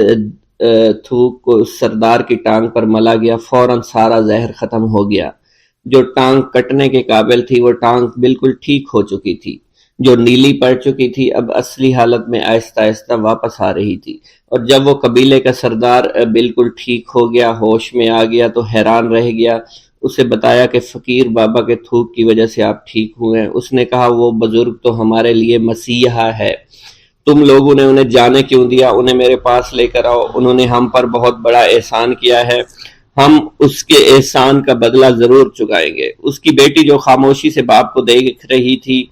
تھوک کو سردار کی ٹانگ پر ملا گیا فوراً سارا زہر ختم ہو گیا۔ جو ٹانگ کٹنے کے قابل تھی وہ ٹانگ بالکل ٹھیک ہو چکی تھی، جو نیلی پڑ چکی تھی اب اصلی حالت میں آہستہ آہستہ واپس آ رہی تھی، اور جب وہ قبیلے کا سردار بالکل ٹھیک ہو گیا، ہوش میں آ گیا تو حیران رہ گیا۔ اسے بتایا کہ فقیر بابا کے تھوک کی وجہ سے آپ ٹھیک ہوئے۔ اس نے کہا وہ بزرگ تو ہمارے لیے مسیحا ہے، تم لوگوں نے انہیں جانے کیوں دیا؟ انہیں میرے پاس لے کر آؤ، انہوں نے ہم پر بہت بڑا احسان کیا ہے، ہم اس کے احسان کا بدلہ ضرور چکائیں گے۔ اس کی بیٹی جو خاموشی سے باپ کو دیکھ رہی تھی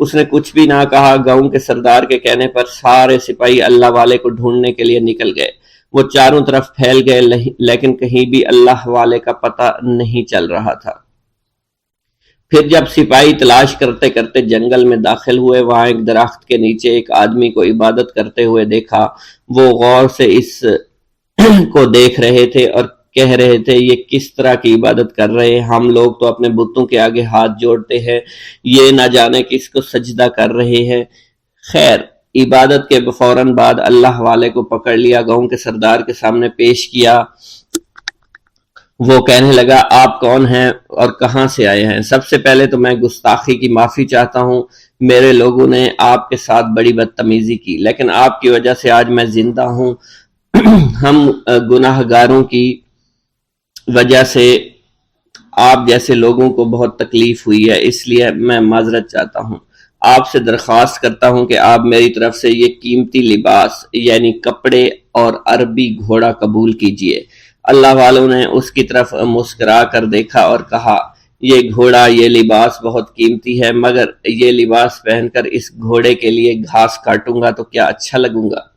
اس نے کچھ بھی نہ کہا۔ گاؤں کے سردار کے کہنے پر سارے سپاہی اللہ والے کو ڈھونڈنے کے لیے نکل گئے۔ وہ چاروں طرف پھیل گئے لیکن کہیں بھی اللہ والے کا پتہ نہیں چل رہا تھا۔ پھر جب سپاہی تلاش کرتے کرتے جنگل میں داخل ہوئے، وہاں ایک درخت کے نیچے ایک آدمی کو عبادت کرتے ہوئے دیکھا۔ وہ غور سے اس کو دیکھ رہے تھے اور کہہ رہے تھے، یہ کس طرح کی عبادت کر رہے ہیں؟ ہم لوگ تو اپنے بتوں کے آگے ہاتھ جوڑتے ہیں، یہ نہ جانے کس کو سجدہ کر رہے ہیں۔ خیر، عبادت کے فوراً بعد اللہ والے کو پکڑ لیا، گاؤں کے سردار کے سامنے پیش کیا۔ وہ کہنے لگا، آپ کون ہیں اور کہاں سے آئے ہیں؟ سب سے پہلے تو میں گستاخی کی معافی چاہتا ہوں، میرے لوگوں نے آپ کے ساتھ بڑی بدتمیزی کی، لیکن آپ کی وجہ سے آج میں زندہ ہوں۔ ہم گناہ گاروں کی وجہ سے آپ جیسے لوگوں کو بہت تکلیف ہوئی ہے، اس لیے میں معذرت چاہتا ہوں۔ آپ سے درخواست کرتا ہوں کہ آپ میری طرف سے یہ قیمتی لباس یعنی کپڑے اور عربی گھوڑا قبول کیجئے۔ اللہ والوں نے اس کی طرف مسکرا کر دیکھا اور کہا، یہ گھوڑا، یہ لباس بہت قیمتی ہے، مگر یہ لباس پہن کر اس گھوڑے کے لیے گھاس کاٹوں گا تو کیا اچھا لگوں گا؟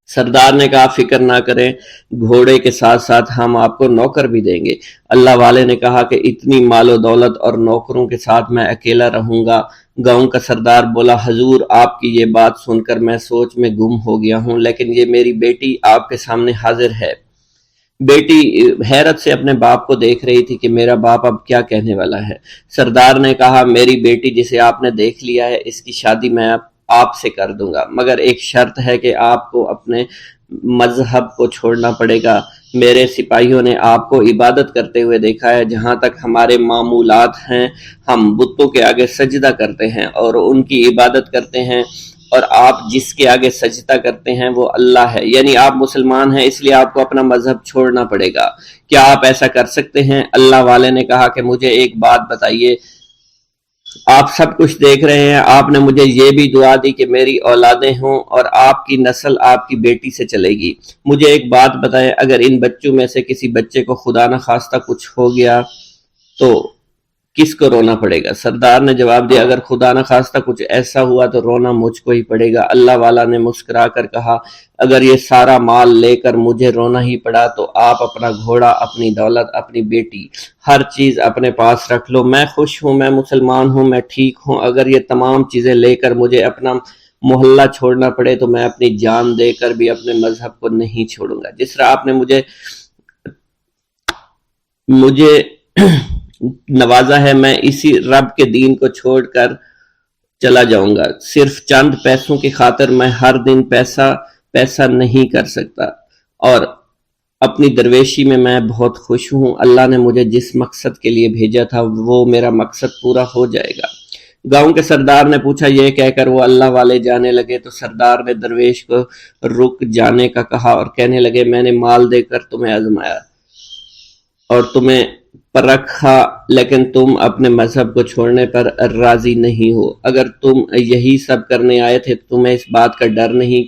سردار نے کہا، فکر نہ کریں، گھوڑے کے ساتھ ساتھ ہم آپ کو نوکر بھی دیں گے۔ اللہ والے نے کہا کہ اتنی مال و دولت اور نوکروں کے ساتھ میں اکیلا رہوں گا؟ گاؤں کا سردار بولا، حضور آپ کی یہ بات سن کر میں سوچ میں گم ہو گیا ہوں، لیکن یہ میری بیٹی آپ کے سامنے حاضر ہے۔ بیٹی حیرت سے اپنے باپ کو دیکھ رہی تھی کہ میرا باپ اب کیا کہنے والا ہے۔ سردار نے کہا، میری بیٹی جسے آپ نے دیکھ لیا ہے، اس کی شادی میں آپ سے کر دوں گا، مگر ایک شرط ہے کہ آپ کو اپنے مذہب کو چھوڑنا پڑے گا۔ میرے سپاہیوں نے آپ کو عبادت کرتے ہوئے دیکھا ہے، جہاں تک ہمارے معمولات ہیں ہم بتوں کے آگے سجدہ کرتے ہیں اور ان کی عبادت کرتے ہیں، اور آپ جس کے آگے سجدہ کرتے ہیں وہ اللہ ہے، یعنی آپ مسلمان ہیں، اس لیے آپ کو اپنا مذہب چھوڑنا پڑے گا۔ کیا آپ ایسا کر سکتے ہیں؟ اللہ والے نے کہا کہ مجھے ایک بات بتائیے، آپ سب کچھ دیکھ رہے ہیں، آپ نے مجھے یہ بھی دعا دی کہ میری اولادیں ہوں اور آپ کی نسل آپ کی بیٹی سے چلے گی۔ مجھے ایک بات بتائیں، اگر ان بچوں میں سے کسی بچے کو خدا نہ خواستہ کچھ ہو گیا تو کس کو رونا پڑے گا؟ سردار نے جواب دیا، اگر خدا نہ خواستہ کچھ ایسا ہوا تو رونا مجھ کو ہی پڑے گا۔ اللہ والا نے مسکرا کر کہا، اگر یہ سارا مال لے کر مجھے رونا ہی پڑا تو آپ اپنا گھوڑا، اپنی دولت، اپنی بیٹی، ہر چیز اپنے پاس رکھ لو۔ میں خوش ہوں، میں مسلمان ہوں، میں ٹھیک ہوں۔ اگر یہ تمام چیزیں لے کر مجھے اپنا محلہ چھوڑنا پڑے تو میں اپنی جان دے کر بھی اپنے مذہب کو نہیں چھوڑوں گا۔ جس طرح آپ نے مجھے نوازا ہے، میں اسی رب کے دین کو چھوڑ کر چلا جاؤں گا۔ صرف چند پیسوں کی خاطر میں ہر دن پیسہ نہیں کر سکتا، اور اپنی درویشی میں بہت خوش ہوں۔ اللہ نے مجھے جس مقصد کے لیے بھیجا تھا وہ میرا مقصد پورا ہو جائے گا۔ گاؤں کے سردار نے پوچھا، یہ کہہ کر وہ اللہ والے جانے لگے تو سردار نے درویش کو رک جانے کا کہا اور کہنے لگے، میں نے مال دے کر تمہیں آزمایا اور تمہیں پرکھا، لیکن تم اپنے مذہب کو چھوڑنے پر راضی نہیں ہو۔ اگر تم یہی سب کرنے آئے تھے تو تمہیں اس بات کا ڈر نہیں؟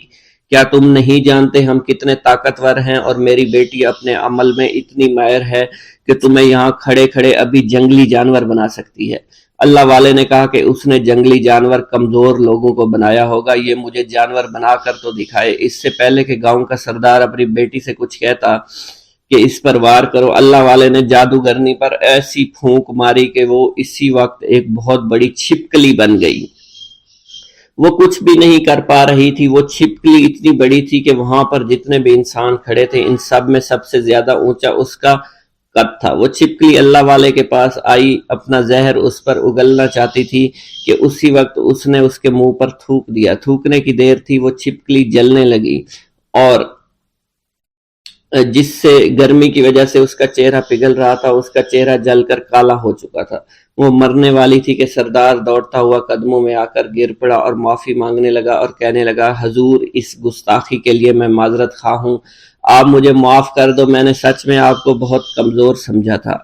کیا تم نہیں جانتے ہم کتنے طاقتور ہیں، اور میری بیٹی اپنے عمل میں اتنی ماہر ہے کہ تمہیں یہاں کھڑے کھڑے ابھی جنگلی جانور بنا سکتی ہے۔ اللہ والے نے کہا کہ اس نے جنگلی جانور کمزور لوگوں کو بنایا ہوگا، یہ مجھے جانور بنا کر تو دکھائے۔ اس سے پہلے کہ گاؤں کا سردار اپنی بیٹی سے کچھ کہتا کہ اس پر وار کرو، اللہ والے نے جادوگرنی پر ایسی پھونک ماری کہ وہ اسی وقت ایک بہت بڑی چھپکلی بن گئی۔ وہ کچھ بھی نہیں کر پا رہی تھی، وہ چھپکلی اتنی بڑی تھی کہ وہاں پر جتنے بھی انسان کھڑے تھے ان سب میں سب سے زیادہ اونچا اس کا قد تھا۔ وہ چھپکلی اللہ والے کے پاس آئی، اپنا زہر اس پر اگلنا چاہتی تھی کہ اسی وقت اس نے اس کے منہ پر تھوک دیا۔ تھوکنے کی دیر تھی، وہ چھپکلی جلنے لگی اور جس سے گرمی کی وجہ سے اس کا چہرہ پگھل رہا تھا، اس کا چہرہ جل کر کالا ہو چکا تھا۔ وہ مرنے والی تھی کہ سردار دوڑتا ہوا قدموں میں آ کر گر پڑا اور معافی مانگنے لگا اور کہنے لگا، حضور اس گستاخی کے لیے میں معذرت خواہ ہوں، آپ مجھے معاف کر دو، میں نے سچ میں آپ کو بہت کمزور سمجھا تھا،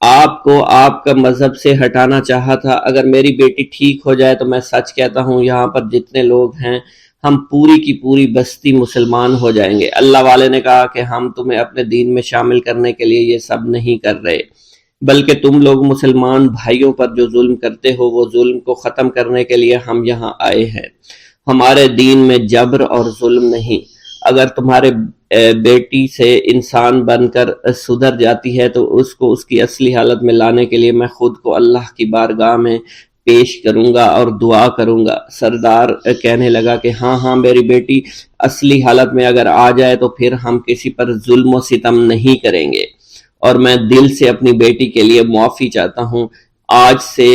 آپ کو آپ کا مذہب سے ہٹانا چاہا تھا۔ اگر میری بیٹی ٹھیک ہو جائے تو میں سچ کہتا ہوں یہاں پر جتنے لوگ ہیں ہم پوری کی پوری بستی مسلمان ہو جائیں گے۔ اللہ والے نے کہا کہ ہم تمہیں اپنے دین میں شامل کرنے کے لیے یہ سب نہیں کر رہے۔ بلکہ تم لوگ مسلمان بھائیوں پر جو ظلم کرتے ہو وہ ظلم کو ختم کرنے کے لیے ہم یہاں آئے ہیں۔ ہمارے دین میں جبر اور ظلم نہیں۔ اگر تمہارے بیٹی سے انسان بن کر سدھر جاتی ہے تو اس کو اس کی اصلی حالت میں لانے کے لیے میں خود کو اللہ کی بارگاہ میں پیش کروں گا اور دعا کروں گا۔ سردار کہنے لگا کہ ہاں ہاں میری بیٹی اصلی حالت میں اگر آ جائے تو پھر ہم کسی پر ظلم و ستم نہیں کریں گے، اور میں دل سے اپنی بیٹی کے لیے معافی چاہتا ہوں۔ آج سے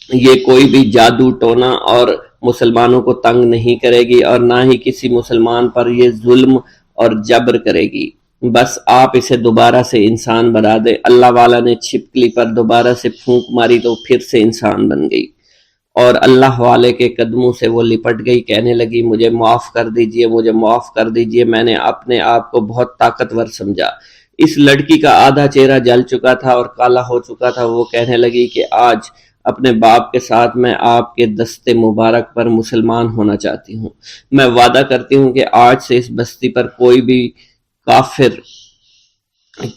یہ کوئی بھی جادو ٹونا اور مسلمانوں کو تنگ نہیں کرے گی، اور نہ ہی کسی مسلمان پر یہ ظلم اور جبر کرے گی۔ بس آپ اسے دوبارہ سے انسان بنا دے۔ اللہ والا نے چھپکلی پر دوبارہ سے پھونک ماری تو پھر سے انسان بن گئی، اور اللہ والے کے قدموں سے وہ لپٹ گئی، کہنے لگی مجھے معاف کر دیجئے، مجھے معاف کر دیجئے، میں نے اپنے آپ کو بہت طاقتور سمجھا۔ اس لڑکی کا آدھا چہرہ جل چکا تھا اور کالا ہو چکا تھا۔ وہ کہنے لگی کہ آج اپنے باپ کے ساتھ میں آپ کے دست مبارک پر مسلمان ہونا چاہتی ہوں۔ میں وعدہ کرتی ہوں کہ آج سے اس بستی پر کوئی بھی کافر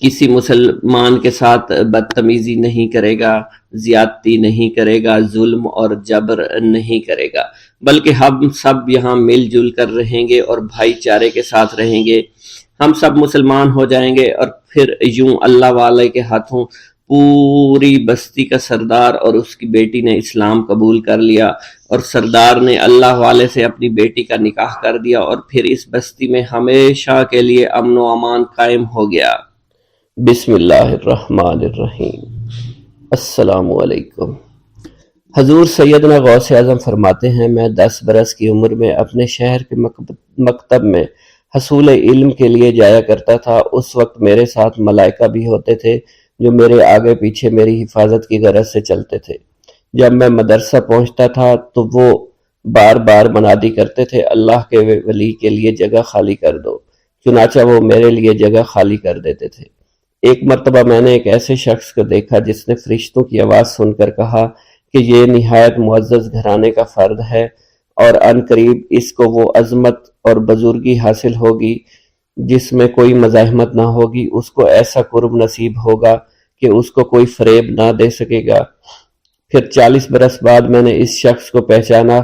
کسی مسلمان کے ساتھ بدتمیزی نہیں کرے گا، زیادتی نہیں کرے گا، ظلم اور جبر نہیں کرے گا، بلکہ ہم سب یہاں مل جل کر رہیں گے اور بھائی چارے کے ساتھ رہیں گے۔ ہم سب مسلمان ہو جائیں گے، اور پھر یوں اللہ والے کے ہاتھوں پوری بستی کا سردار اور اس کی بیٹی نے اسلام قبول کر لیا، اور سردار نے اللہ والے سے اپنی بیٹی کا نکاح کر دیا، اور پھر اس بستی میں ہمیشہ کے لیے امن و امان قائم ہو گیا۔ بسم اللہ الرحمن الرحیم۔ السلام علیکم۔ حضور سیدنا غوث اعظم فرماتے ہیں میں 10 برس کی عمر میں اپنے شہر کے مکتب میں حصول علم کے لیے جایا کرتا تھا۔ اس وقت میرے ساتھ ملائکہ بھی ہوتے تھے جو میرے آگے پیچھے میری حفاظت کی غرض سے چلتے تھے۔ جب میں مدرسہ پہنچتا تھا تو وہ بار بار منادی کرتے تھے اللہ کے ولی کے لیے جگہ خالی کر دو، چنانچہ وہ میرے لیے جگہ خالی کر دیتے تھے۔ ایک مرتبہ میں نے ایک ایسے شخص کو دیکھا جس نے فرشتوں کی آواز سن کر کہا کہ یہ نہایت معزز گھرانے کا فرد ہے، اور ان قریب اس کو وہ عظمت اور بزرگی حاصل ہوگی جس میں کوئی مزاحمت نہ ہوگی۔ اس کو ایسا قرب نصیب ہوگا کہ اس کو کوئی فریب نہ دے سکے گا۔ پھر 40 برس بعد میں نے اس شخص کو پہچانا،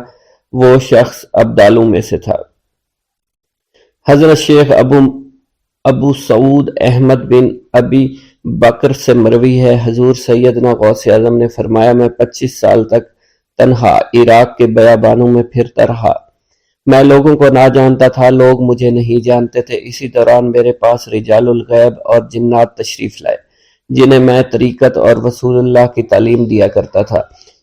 وہ شخص ابدالوں میں سے تھا۔ حضرت شیخ ابو سعود احمد بن ابی بکر سے مروی ہے، حضور سیدنا غوث اعظم نے فرمایا میں 25 سال تک تنہا عراق کے بیابانوں میں پھرتا رہا۔ میں لوگوں کو نہ جانتا تھا، لوگ مجھے نہیں جانتے تھے۔ اسی دوران میرے پاس رجال الغیب اور جنات تشریف لائے جنہیں میں طریقت اور رسول اللہ کی تعلیم دیا کرتا تھا۔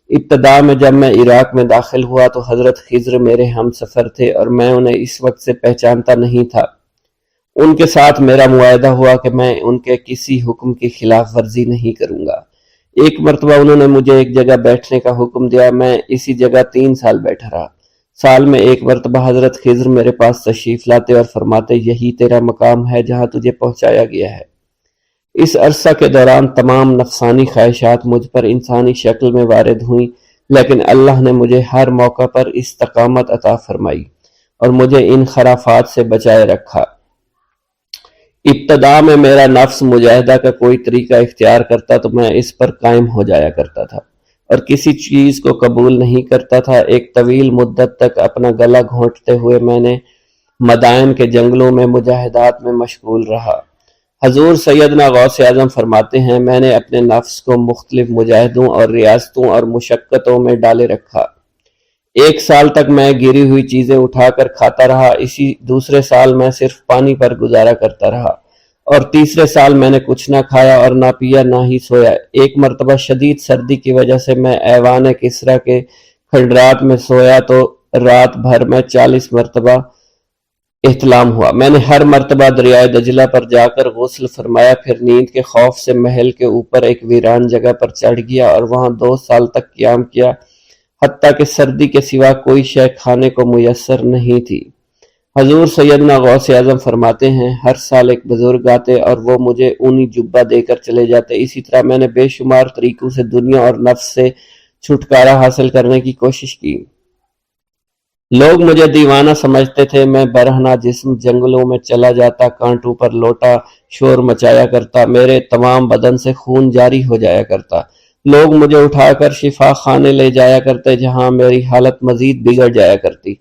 ابتدا میں جب میں عراق میں داخل ہوا تو حضرت خضر میرے ہم سفر تھے اور میں انہیں اس وقت سے پہچانتا نہیں تھا۔ ان کے ساتھ میرا معاہدہ ہوا کہ میں ان کے کسی حکم کی خلاف ورزی نہیں کروں گا۔ ایک مرتبہ انہوں نے مجھے ایک جگہ بیٹھنے کا حکم دیا، میں اسی جگہ 3 سال بیٹھا رہا۔ سال میں ایک مرتبہ حضرت خضر میرے پاس تشریف لاتے اور فرماتے یہی تیرا مقام ہے جہاں تجھے پہنچایا گیا ہے۔ اس عرصہ کے دوران تمام نفسانی خواہشات مجھ پر انسانی شکل میں وارد ہوئیں، لیکن اللہ نے مجھے ہر موقع پر استقامت عطا فرمائی اور مجھے ان خرافات سے بچائے رکھا۔ ابتدا میں میرا نفس مجاہدہ کا کوئی طریقہ اختیار کرتا تو میں اس پر قائم ہو جایا کرتا تھا اور کسی چیز کو قبول نہیں کرتا تھا۔ ایک طویل مدت تک اپنا گلا گھونٹتے ہوئے میں نے مدائن کے جنگلوں میں مجاہدات میں مشغول رہا۔ حضور سیدنا غوث اعظم فرماتے ہیں میں نے اپنے نفس کو مختلف مجاہدوں اور ریاستوں اور مشقتوں میں ڈالے رکھا۔ 1 سال تک میں گری ہوئی چیزیں اٹھا کر کھاتا رہا، اسی دوسرے سال میں صرف پانی پر گزارا کرتا رہا، اور تیسرے سال میں نے کچھ نہ کھایا اور نہ پیا نہ ہی سویا۔ ایک مرتبہ شدید سردی کی وجہ سے میں ایوان کسریٰ کے کھنڈرات میں سویا تو رات بھر میں 40 مرتبہ احتلام ہوا۔ میں نے ہر مرتبہ دریائے دجلہ پر جا کر غسل فرمایا، پھر نیند کے خوف سے محل کے اوپر ایک ویران جگہ پر چڑھ گیا اور وہاں 2 سال تک قیام کیا، حتیٰ کہ سردی کے سوا کوئی شے کھانے کو میسر نہیں تھی۔ حضور سیدنا غوث اعظم فرماتے ہیں ہر سال ایک بزرگ آتے اور وہ مجھے اونی جبہ دے کر چلے جاتے۔ اسی طرح میں نے بے شمار طریقوں سے دنیا اور نفس سے چھٹکارا حاصل کرنے کی کوشش کی۔ لوگ مجھے دیوانہ سمجھتے تھے۔ میں برہنہ جسم جنگلوں میں چلا جاتا، کانٹوں پر لوٹا شور مچایا کرتا، میرے تمام بدن سے خون جاری ہو جایا کرتا، لوگ مجھے اٹھا کر شفا خانے لے جایا کرتے جہاں میری حالت مزید بگڑ جایا کرتی۔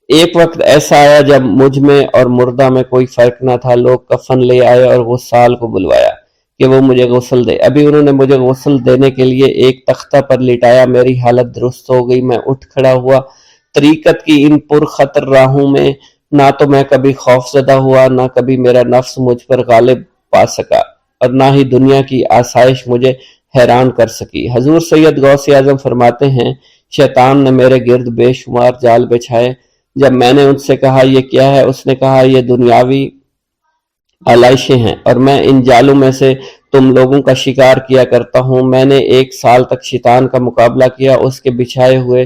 ایک وقت ایسا آیا جب مجھ میں اور مردہ میں کوئی فرق نہ تھا، لوگ کفن لے آئے اور غسال کو بلوایا کہ وہ مجھے غسل دے۔ ابھی انہوں نے مجھے غسل دینے کے لیے ایک تختہ پر لٹایا، میری حالت درست ہو گئی، میں اٹھ کھڑا ہوا۔ طریقت کی ان پرخطر راہوں میں نہ تو میں کبھی خوف زدہ ہوا، نہ کبھی میرا نفس مجھ پر غالب پا سکا، اور نہ ہی دنیا کی آسائش مجھے حیران کر سکی۔ حضور سید غوث اعظم فرماتے ہیں، شیطان نے میرے گرد بے شمار جال بچھائے۔ جب میں نے ان سے کہا یہ کیا ہے، اس نے کہا یہ دنیاوی آلائشیں ہیں، اور میں ان جالوں میں سے تم لوگوں کا شکار کیا کرتا ہوں۔ میں نے 1 سال تک شیطان کا مقابلہ کیا، اس کے بچھائے ہوئے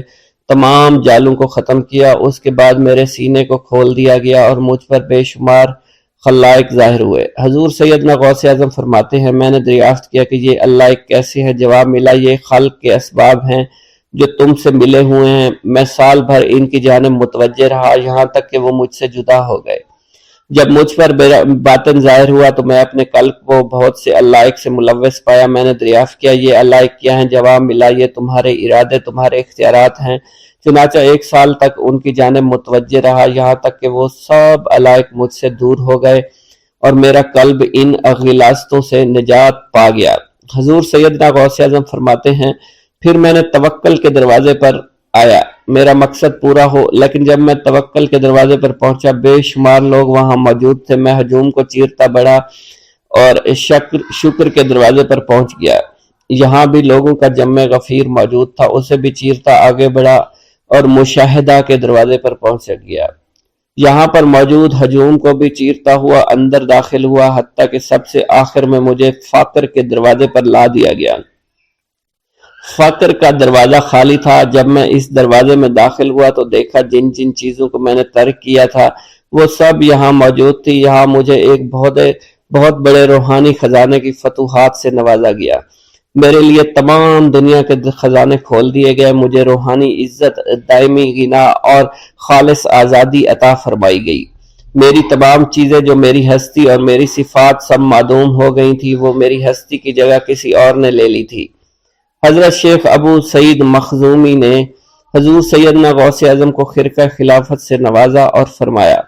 تمام جالوں کو ختم کیا۔ اس کے بعد میرے سینے کو کھول دیا گیا اور مجھ پر بے شمار خلائق ظاہر ہوئے۔ حضور سیدنا غوث اعظم فرماتے ہیں، میں نے دریافت کیا کہ یہ اللہ ایک کیسے ہے؟ جواب ملا، یہ خلق کے اسباب ہیں جو تم سے ملے ہوئے ہیں۔ میں سال بھر ان کی جانب متوجہ رہا، یہاں تک کہ وہ مجھ سے جدا ہو گئے۔ جب مجھ پر باطن ظاہر ہوا تو میں اپنے قلب کو بہت سے علائق سے ملوث پایا۔ میں نے دریافت کیا یہ علائق کیا ہیں؟ جواب ملا، یہ تمہارے ارادے، تمہارے اختیارات ہیں۔ چنانچہ 1 سال تک ان کی جانب متوجہ رہا، یہاں تک کہ وہ سب علائق مجھ سے دور ہو گئے اور میرا قلب ان غلاظتوں سے نجات پا گیا۔ حضور سیدنا غوث اعظم فرماتے ہیں، پھر میں نے توکل کے دروازے پر آیا، میرا مقصد پورا ہو، لیکن جب میں توکل کے دروازے پر پہنچا بے شمار لوگ وہاں موجود تھے۔ میں ہجوم کو چیرتا بڑھا اور شکر کے دروازے پر پہنچ گیا، یہاں بھی لوگوں کا جمع غفیر موجود تھا، اسے بھی چیرتا آگے بڑھا اور مشاہدہ کے دروازے پر پہنچ گیا، یہاں پر موجود ہجوم کو بھی چیرتا ہوا اندر داخل ہوا، حتیٰ کہ سب سے آخر میں مجھے فقر کے دروازے پر لا دیا گیا۔ فقر کا دروازہ خالی تھا۔ جب میں اس دروازے میں داخل ہوا تو دیکھا جن جن چیزوں کو میں نے ترک کیا تھا وہ سب یہاں موجود تھی۔ یہاں مجھے ایک بہت بڑے روحانی خزانے کی فتوحات سے نوازا گیا، میرے لیے تمام دنیا کے خزانے کھول دیے گئے، مجھے روحانی عزت، دائمی غنا اور خالص آزادی عطا فرمائی گئی۔ میری تمام چیزیں جو میری ہستی اور میری صفات سب معدوم ہو گئی تھی، وہ میری ہستی کی جگہ کسی اور نے لے لی تھی۔ حضرت شیخ ابو سعید مخزومی نے حضور سیدنا غوث اعظم کو خرقہ خلافت سے نوازا اور فرمایا،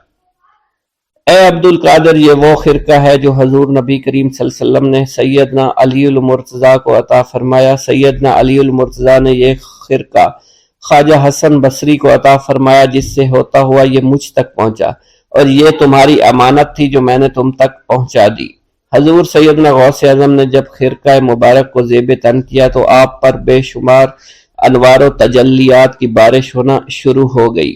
اے عبد القادر، یہ وہ خرقہ ہے جو حضور نبی کریم صلی اللہ علیہ وسلم نے سیدنا علی المرتضیٰ کو عطا فرمایا۔ سیدنا علی المرتضیٰ نے یہ خرقہ خواجہ حسن بصری کو عطا فرمایا، جس سے ہوتا ہوا یہ مجھ تک پہنچا، اور یہ تمہاری امانت تھی جو میں نے تم تک پہنچا دی۔ حضور سیدنا غوث اعظم نے جب خرقہ مبارک کو زیب تن کیا تو آپ پر بے شمار انوار و تجلیات کی بارش ہونا شروع ہو گئی۔